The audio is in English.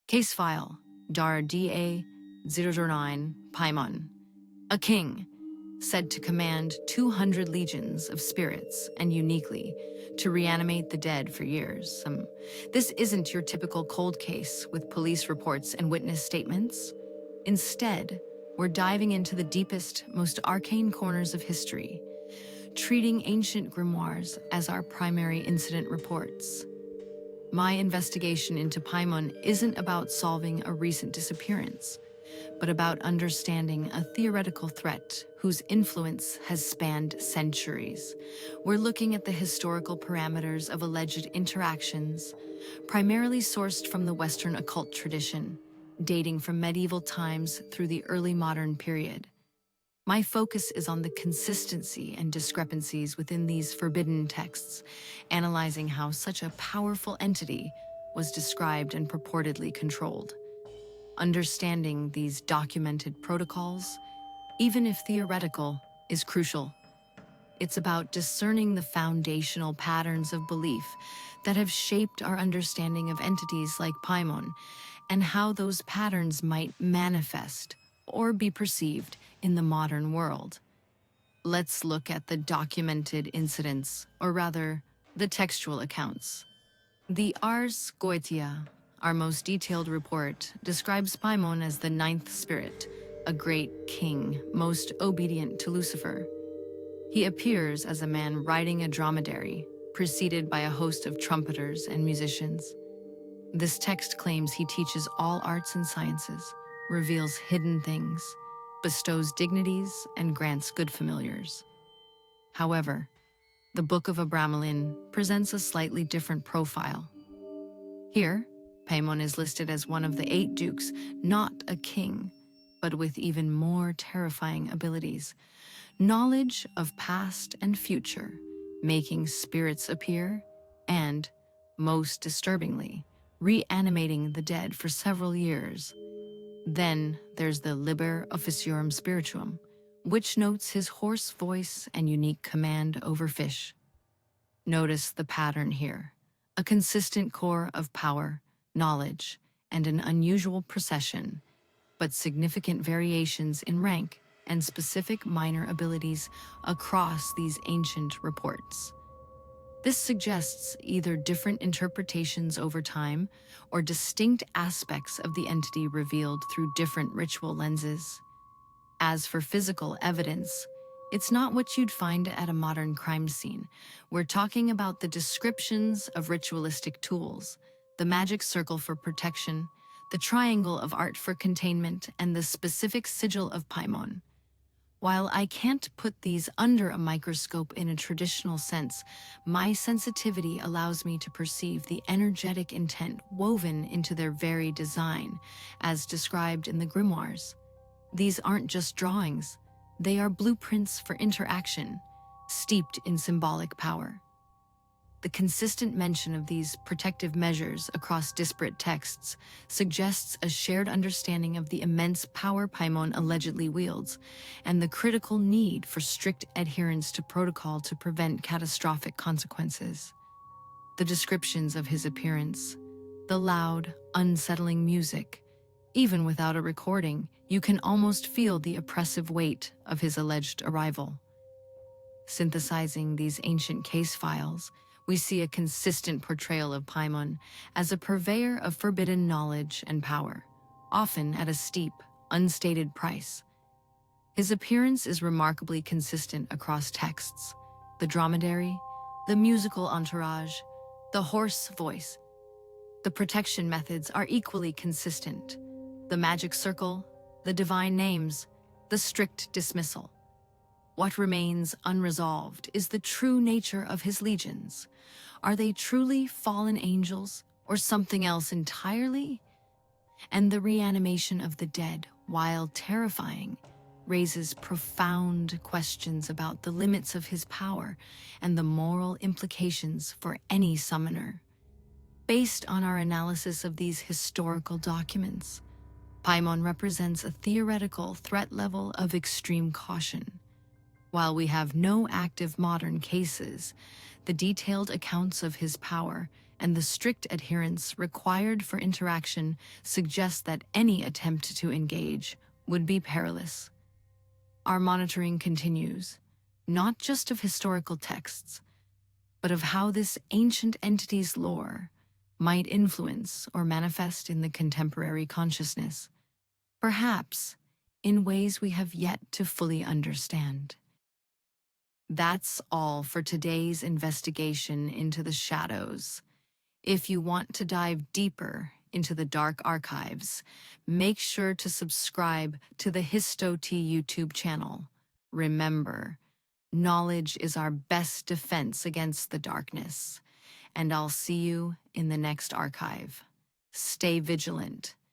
Case file, Dar DA 009 Paimon. A king, said to command 200 legions of spirits and uniquely to reanimate the dead for years. This isn't your typical cold case with police reports and witness statements. Instead, we're diving into the deepest, most arcane corners of history, treating ancient grimoires as our primary incident reports. My investigation into Paimon isn't about solving a recent disappearance, but about understanding a theoretical threat whose influence has spanned centuries. We're looking at the historical parameters of alleged interactions, primarily sourced from the Western occult tradition, dating from medieval times through the early modern period. My focus is on the consistency and discrepancies within these forbidden texts, analyzing how such a powerful entity was described and purportedly controlled. Understanding these documented protocols, even if theoretical, is crucial. It's about discerning the foundational patterns of belief that have shaped our understanding of entities like Paimon, and how those patterns might manifest or be perceived in the modern world. Let's look at the documented incidents, or rather, the textual accounts. The Ars Goetia, our most detailed report, describes Paimon as the ninth spirit, a great king, most obedient to Lucifer. He appears as a man riding a dromedary, preceded by a host of trumpeters and musicians. This text claims he teaches all arts and sciences, reveals hidden things, bestows dignities, and grants good familiars. However, the Book of Abramelin presents a slightly different profile. Here, Paimon is listed as one of the 8 dukes, not a king, but with even more terrifying abilities. Knowledge of past and future, making spirits appear, and, most disturbingly, reanimating the dead for several years. Then there's the Liber Officiorum Spirituum, which notes his hoarse voice and unique command over fish. Notice the pattern here, a consistent core of power, knowledge, and an unusual procession, but significant variations in rank and specific minor abilities across these ancient reports. This suggests either different interpretations over time or distinct aspects of the entity revealed through different ritual lenses. As for physical evidence, it's not what you'd find at a modern crime scene. We're talking about the descriptions of ritualistic tools, the magic circle for protection, the triangle of art for containment, and the specific sigil of Paimon. While I can't put these under a microscope in a traditional sense, my sensitivity allows me to perceive the energetic intent woven into their very design, as described in the grimoires. These aren't just drawings, they are blueprints for interaction, steeped in symbolic power. The consistent mention of these protective measures across disparate texts suggests a shared understanding of the immense power Paimon allegedly wields, and the critical need for strict adherence to protocol to prevent catastrophic consequences. The descriptions of his appearance, the loud, unsettling music, even without a recording, you can almost feel the oppressive weight of his alleged arrival. Synthesizing these ancient case files, we see a consistent portrayal of Paimon as a purveyor of forbidden knowledge and power, often at a steep, unstated price. His appearance is remarkably consistent across texts: the dromedary, the musical entourage, the hoarse voice. The protection methods are equally consistent: the magic circle, the divine names, the strict dismissal. What remains unresolved is the true nature of his legions. Are they truly fallen angels, or something else entirely? And the reanimation of the dead, while terrifying, raises profound questions about the limits of his power and the moral implications for any summoner. Based on our analysis of these historical documents, Paimon represents a theoretical threat level of extreme caution. While we have no active modern cases, the detailed accounts of his power and the strict adherence required for interaction suggests that any attempt to engage would be perilous. Our monitoring continues, not just of historical texts, but of how this ancient entity's lore might influence or manifest in the contemporary consciousness, perhaps in ways we have yet to fully understand. That's all for today's investigation into the shadows. If you want to dive deeper into the dark archives, make sure to subscribe to the Histo-T YouTube channel. Remember, knowledge is our best defense against the darkness, and I'll see you in the next archive. Stay vigilant